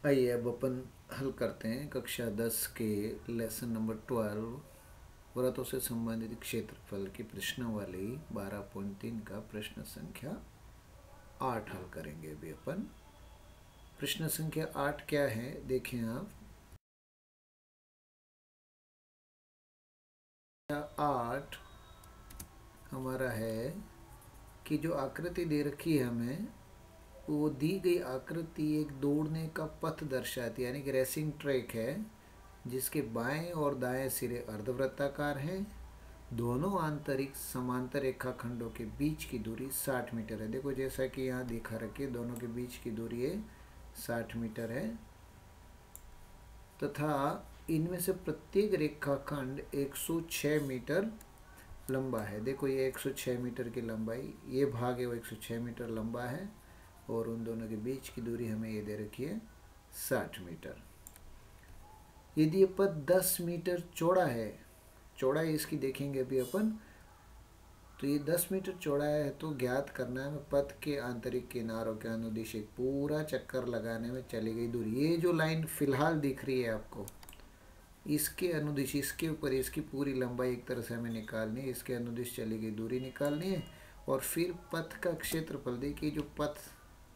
आइए अब अपन हल करते हैं कक्षा 10 के लेसन नंबर 12 वृत्तों से संबंधित क्षेत्रफल की प्रश्नावली 12.3 का प्रश्न संख्या 8 हल करेंगे अभी अपन। प्रश्न संख्या 8 क्या है देखें आप। 8 हमारा है कि जो आकृति दे रखी है हमें, वो दी गई आकृति एक दौड़ने का पथ दर्शाती है, यानी कि रेसिंग ट्रैक है जिसके बाएं और दाएं सिरे अर्धवृत्ताकार हैं। दोनों आंतरिक समांतर रेखाखंडों के बीच की दूरी 60 मीटर है। देखो जैसा कि यहाँ दिखा रखी है, दोनों के बीच की दूरी 60 मीटर है तथा इनमें से प्रत्येक रेखाखंड 106 मीटर लंबा है। देखो ये 106 मीटर की लंबाई, ये भाग है वो 106 मीटर लंबा है और उन दोनों के बीच की दूरी हमें ये दे रखी है 60 मीटर। यदि ये पथ 10 मीटर चौड़ा है, चौड़ाई इसकी देखेंगे अभी अपन, तो ये 10 मीटर चौड़ा है तो ज्ञात करना है पथ के आंतरिक किनारों के अनुदिश एक पूरा चक्कर लगाने में चली गई दूरी। ये जो लाइन फिलहाल दिख रही है आपको, इसके अनुदिश, इसके ऊपर इसकी पूरी लंबाई एक तरह से हमें निकालनी है, इसके अनुदिश चली गई दूरी निकालनी है और फिर पथ का क्षेत्रफल। देखिए जो पथ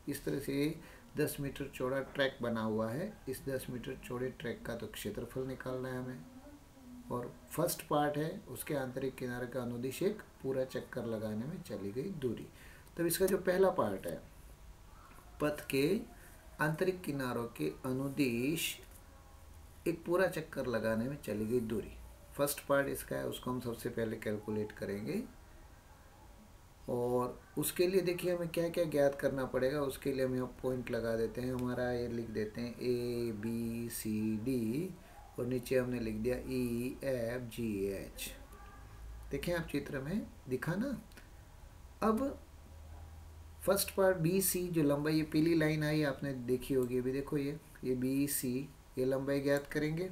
इस तरह से 10 मीटर चौड़ा ट्रैक बना हुआ है, इस 10 मीटर चौड़े ट्रैक का तो क्षेत्रफल निकालना है हमें। और फर्स्ट पार्ट है उसके आंतरिक किनारे का अनुदिश एक पूरा चक्कर लगाने में चली गई दूरी। तब इसका जो पहला पार्ट है, पथ के आंतरिक किनारों के अनुदिश एक पूरा चक्कर लगाने में चली गई दूरी, फर्स्ट पार्ट इसका है, उसको हम सबसे पहले कैलकुलेट करेंगे। और उसके लिए देखिए हमें क्या क्या ज्ञात करना पड़ेगा, उसके लिए हम यहाँ पॉइंट लगा देते हैं। हमारा ये लिख देते हैं ABCD और नीचे हमने लिख दिया EFGH। देखें आप चित्र में दिखा ना। अब फर्स्ट पार्ट BC जो लंबाई, ये पीली लाइन आई आपने देखी होगी अभी, देखो ये BC, ये लंबाई ज्ञात करेंगे।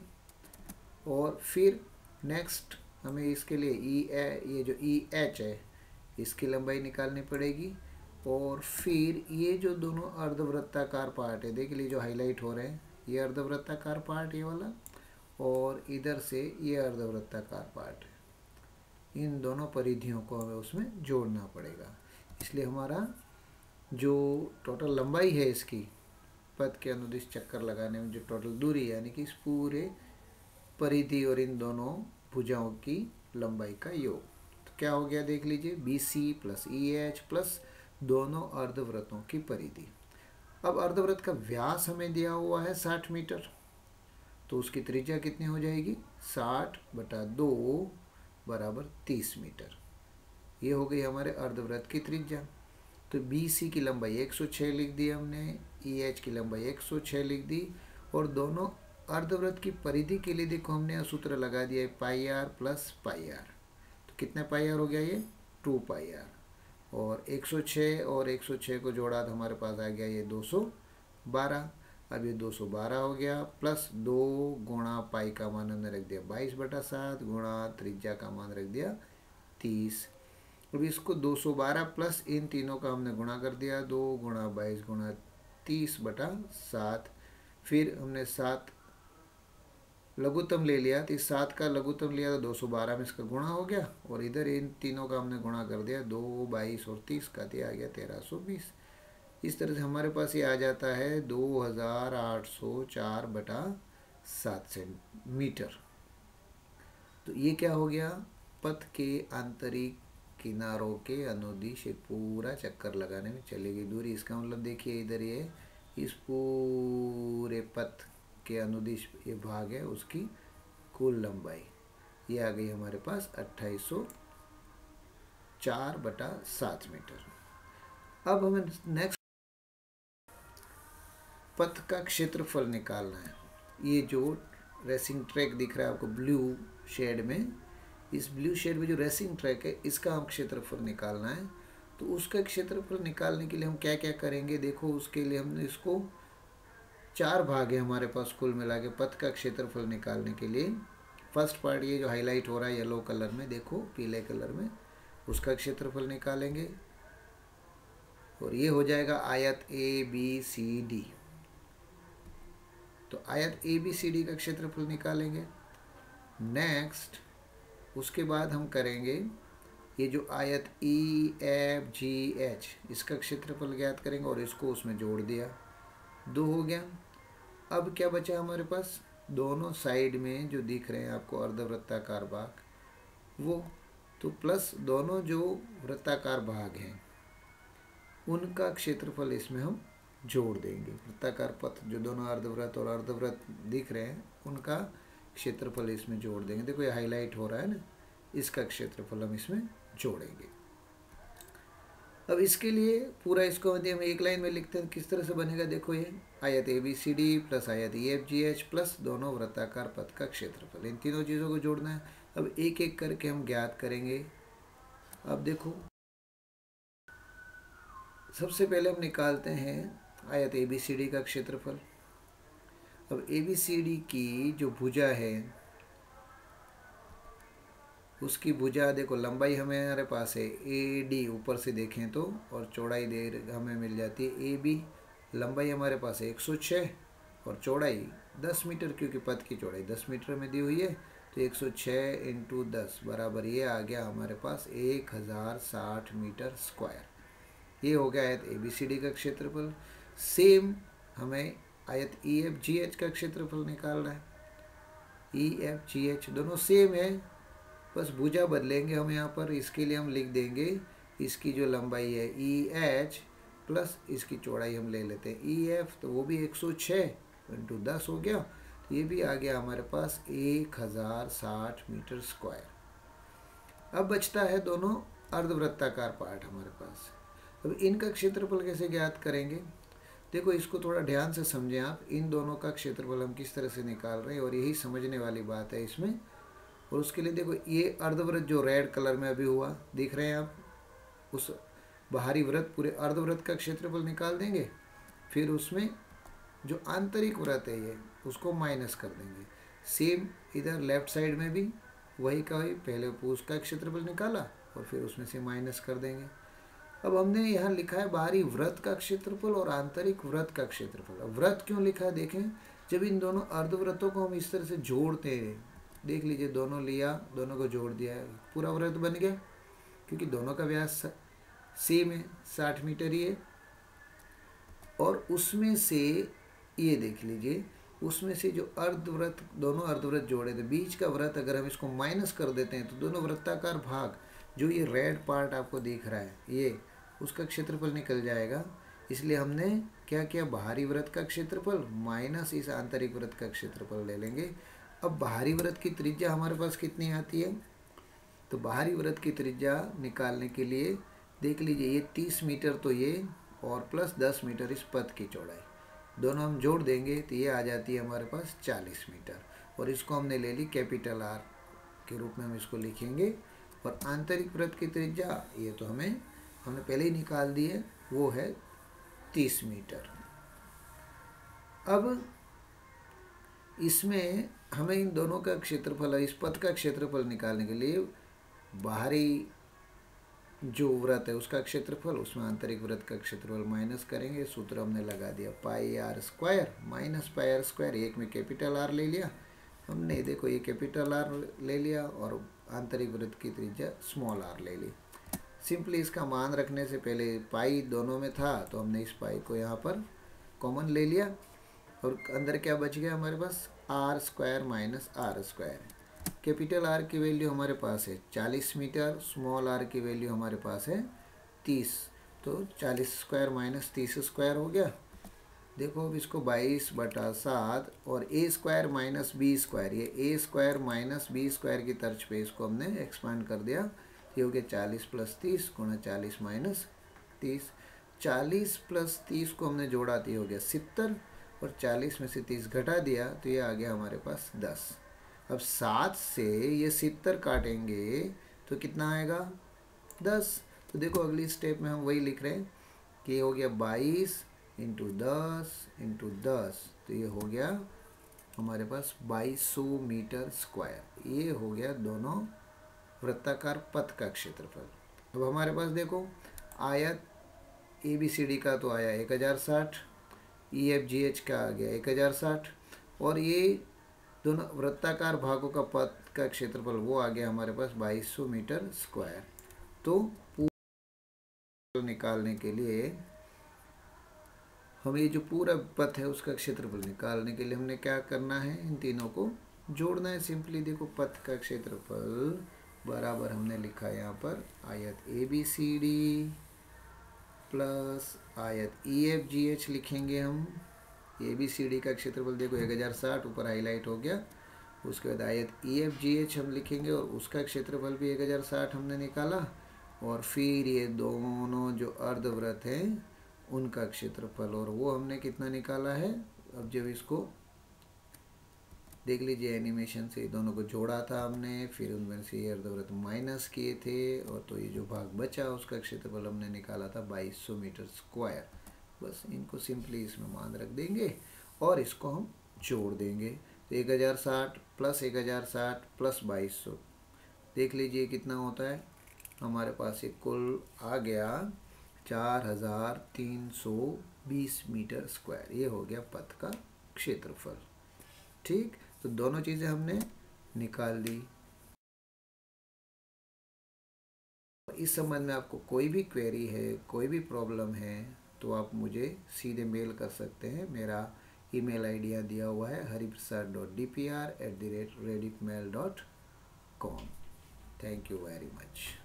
और फिर नेक्स्ट हमें इसके लिए ये जो EH है इसकी लंबाई निकालनी पड़ेगी। और फिर ये जो दोनों अर्धवृत्ताकार पार्ट है, देख लीजिए जो हाईलाइट हो रहे हैं, ये अर्धवृत्ताकार पार्ट ये वाला, और इधर से ये अर्धवृत्ताकार पार्ट है, इन दोनों परिधियों को हमें उसमें जोड़ना पड़ेगा। इसलिए हमारा जो टोटल लंबाई है इसकी, पथ के अनुदिश चक्कर लगाने में जो टोटल दूरी, यानी कि इस पूरे परिधि और इन दोनों भुजाओं की लंबाई का योग, तो क्या हो गया देख लीजिए, BC प्लस EH प्लस दोनों अर्धवृत्तों की परिधि। अब अर्धवृत्त का व्यास हमें दिया हुआ है 60 मीटर, तो उसकी त्रिज्या कितनी हो जाएगी, 60/2 बराबर 30 मीटर। ये हो गई हमारे अर्धवृत्त की त्रिज्या। तो BC की लंबाई 106 लिख दी हमने, EH की लंबाई 106 लिख दी, और दोनों अर्धवृत्त की परिधि के लिए देखो हमने सूत्र लगा दिया है πr प्लस πr। तो कितना πr हो गया, ये 2πr, और 106 और 106 को जोड़ा तो हमारे पास आ गया ये 212। अब ये 212 हो गया, प्लस 2 गुणा पाई का मान हमने रख दिया 22/7 गुणा त्रिज्या का मान रख दिया 30। अब इसको 212 प्लस इन तीनों का हमने गुणा कर दिया, 2 गुणा 22 गुणा 30/7। फिर हमने 7 लघुत्तम ले लिया, तो इस 7 का लघुत्तम लिया तो 212 में इसका गुणा हो गया, और इधर इन तीनों का हमने गुणा कर दिया, 2, 22 और 30 का, दिया आ गया 1320। इस तरह से हमारे पास ये आ जाता है 2804/7 मीटर। तो ये क्या हो गया, पथ के आंतरिक किनारों के अनुदिश एक पूरा चक्कर लगाने में चली गई दूरी। इसका मतलब देखिए इधर ये इस पूरे पथ के अनुदिश ये भाग है, उसकी कुल लंबाई ये आ गई हमारे पास 2804/7 मीटर। अब हमें नेक्स्ट पथ का क्षेत्रफल निकालना है। ये जो रेसिंग ट्रैक दिख रहा है आपको ब्लू शेड में, इस ब्लू शेड में जो रेसिंग ट्रैक है इसका हम क्षेत्रफल निकालना है। तो उसका क्षेत्रफल निकालने के लिए हम क्या क्या करेंगे, देखो उसके लिए हमने इसको 4 भाग है हमारे पास कुल मिला के पथ का क्षेत्रफल निकालने के लिए। फर्स्ट पार्ट ये जो हाईलाइट हो रहा है येलो कलर में, देखो पीले कलर में, उसका क्षेत्रफल निकालेंगे, और ये हो जाएगा आयत ABCD। तो आयत ABCD का क्षेत्रफल निकालेंगे। नेक्स्ट उसके बाद हम करेंगे ये जो आयत EFGH इसका क्षेत्रफल ज्ञात करेंगे और इसको उसमें जोड़ दिया, 2 हो गया। अब क्या बचा हमारे पास, दोनों साइड में जो दिख रहे हैं आपको अर्धवृत्ताकार भाग वो, तो प्लस दोनों जो वृत्ताकार भाग हैं उनका क्षेत्रफल इसमें हम जोड़ देंगे। वृत्ताकार पथ जो दोनों अर्धवृत्त और अर्धवृत्त दिख रहे हैं उनका क्षेत्रफल इसमें जोड़ देंगे। देखो ये हाईलाइट हो रहा है ना, इसका क्षेत्रफल हम इसमें जोड़ेंगे। अब इसके लिए पूरा इसको यदि हम एक लाइन में लिखते हैं किस तरह से बनेगा, देखो ये आयत ABCD प्लस आयत EFGH प्लस दोनों वृत्ताकार पथ का क्षेत्रफल, इन तीनों चीज़ों को जोड़ना है। अब एक एक करके हम ज्ञात करेंगे। अब देखो सबसे पहले हम निकालते हैं आयत ABCD का क्षेत्रफल। अब ABCD की जो भुजा है उसकी भुजा देखो, लंबाई हमारे पास है AD ऊपर से देखें तो, और चौड़ाई हमें मिल जाती है AB। लंबाई हमारे पास है 106 और चौड़ाई 10 मीटर, क्योंकि पथ की चौड़ाई 10 मीटर में दी हुई है। तो 106 × 10 बराबर ये आ गया हमारे पास 1060 मीटर स्क्वायर। ये हो गया आयत ABCD का क्षेत्रफल। सेम हमें आयत EFGH का क्षेत्रफल निकालना है। EFGH दोनों सेम है, बस भुजा बदलेंगे हम यहाँ पर। इसके लिए हम लिख देंगे इसकी जो लंबाई है EH प्लस इसकी चौड़ाई हम ले लेते हैं EF, तो वो भी 106 × 10 हो गया। तो ये भी आ गया हमारे पास 1060 मीटर स्क्वायर। अब बचता है दोनों अर्धवृत्ताकार पार्ट हमारे पास। अब इनका क्षेत्रफल कैसे ज्ञात करेंगे, देखो इसको थोड़ा ध्यान से समझें आप। इन दोनों का क्षेत्रफल हम किस तरह से निकाल रहे हैं और यही समझने वाली बात है इसमें। और उसके लिए देखो ये अर्धवृत्त जो रेड कलर में अभी हुआ दिख रहे हैं आप, उस बाहरी वृत्त पूरे अर्धवृत्त का क्षेत्रफल निकाल देंगे। फिर उसमें जो आंतरिक वृत्त है ये उसको माइनस कर देंगे। सेम इधर लेफ्ट साइड में भी वही का वही, पहले उसका क्षेत्रफल निकाला और फिर उसमें से माइनस कर देंगे। अब हमने यहाँ लिखा है बाहरी वृत्त का क्षेत्रफल और आंतरिक वृत्त का क्षेत्रफल। अब वृत्त क्यों लिखा है देखें, जब इन दोनों अर्धवृत्तों को हम इस तरह से जोड़ते हैं, देख लीजिए दोनों लिया, दोनों को जोड़ दिया है, पूरा वृत्त बन गया, क्योंकि दोनों का व्यास सेम है 60 मीटर ही है। और उसमें से ये देख लीजिए, उसमें से जो अर्धवृत्त, दोनों अर्धवृत्त जोड़े थे, बीच का वृत्त अगर हम इसको माइनस कर देते हैं तो दोनों वृत्ताकार भाग जो ये रेड पार्ट आपको दिख रहा है ये, उसका क्षेत्रफल निकल जाएगा। इसलिए हमने क्या किया, बाहरी वृत्त का क्षेत्रफल माइनस इस आंतरिक वृत्त का क्षेत्रफल ले लेंगे। अब बाहरी वृत्त की त्रिज्या हमारे पास कितनी आती है, तो बाहरी वृत्त की त्रिज्या निकालने के लिए देख लीजिए ये 30 मीटर तो ये, और प्लस 10 मीटर इस पथ की चौड़ाई, दोनों हम जोड़ देंगे तो ये आ जाती है हमारे पास 40 मीटर। और इसको हमने ले ली कैपिटल R के रूप में हम इसको लिखेंगे। और आंतरिक वृत्त की त्रिज्या ये तो हमने पहले ही निकाल दी है, वो है 30 मीटर। अब इसमें हमें इन दोनों का क्षेत्रफल, इस पथ का क्षेत्रफल निकालने के लिए बाहरी जो वृत्त है उसका क्षेत्रफल, उसमें आंतरिक वृत्त का क्षेत्रफल माइनस करेंगे। सूत्र हमने लगा दिया πr² माइनस πr², एक में कैपिटल R ले लिया हमने, देखो ये कैपिटल R ले लिया और आंतरिक वृत्त की त्रिज्या स्मॉल r ले ली। सिंपली इसका मान रखने से पहले पाई दोनों में था तो हमने इस पाई को यहाँ पर कॉमन ले लिया और अंदर क्या बच गया हमारे पास, r² minus r²। Capital R की वैल्यू हमारे पास है 40 मीटर, स्मॉल r की वैल्यू हमारे पास है 30, तो 40² माइनस 30² हो गया। देखो अब इसको 22/7 और a² माइनस b², ये a² माइनस b² की तर्ज पे इसको हमने एक्सपांड कर दिया। ये हो गया 40 + 30 गुणा 40 माइनस 30। 40 + 30 को हमने जोड़ा तो ये हो गया 70, और 40 में से 30 घटा दिया तो ये आ गया हमारे पास 10। अब 7 से ये 70 काटेंगे तो कितना आएगा, 10। तो देखो अगली स्टेप में हम वही लिख रहे हैं कि ये हो गया 22 × 10 × 10, तो ये हो गया हमारे पास 2200 मीटर स्क्वायर। ये हो गया दोनों वृत्ताकार पथ का क्षेत्रफल। अब हमारे पास देखो आयत ABCD का तो आया 1060, EFGH का आ गया 1060, और ये दोनों वृत्ताकार भागों का पथ का क्षेत्रफल वो आ गया हमारे पास 2200 मीटर स्क्वायर। तो पूरा निकालने के लिए हमें जो पूरा पथ है उसका क्षेत्रफल निकालने के लिए हमने क्या करना है, इन तीनों को जोड़ना है सिंपली। देखो पथ का क्षेत्रफल बराबर हमने लिखा है यहाँ पर आयत ABCD प्लस आयत EFGH लिखेंगे हम। ABCD का क्षेत्रफल देखो 1060 ऊपर हाईलाइट हो गया। उसके बाद आयत EFGH हम लिखेंगे और उसका क्षेत्रफल भी 1060 हमने निकाला। और फिर ये दोनों जो अर्धवृत्त हैं उनका क्षेत्रफल, और वो हमने कितना निकाला है। अब जब इसको देख लीजिए एनिमेशन से, दोनों को जोड़ा था हमने, फिर उनमें से ये अर्धवृत्त माइनस किए थे, और तो ये जो भाग बचा उसका क्षेत्रफल हमने निकाला था 2200 मीटर स्क्वायर। बस इनको सिंपली इसमें मान रख देंगे और इसको हम जोड़ देंगे। तो 1060 प्लस 1060 प्लस 2200, देख लीजिए कितना होता है हमारे पास। ये कुल आ गया 4320 मीटर स्क्वायर। ये हो गया पथ का क्षेत्रफल। ठीक, तो दोनों चीज़ें हमने निकाल दी। इस संबंध में आपको कोई भी क्वेरी है, कोई भी प्रॉब्लम है, तो आप मुझे सीधे मेल कर सकते हैं। मेरा ईमेल आईडी यहाँ दिया हुआ है hariprasad.dpr@rediffmail.com। Thank you very much.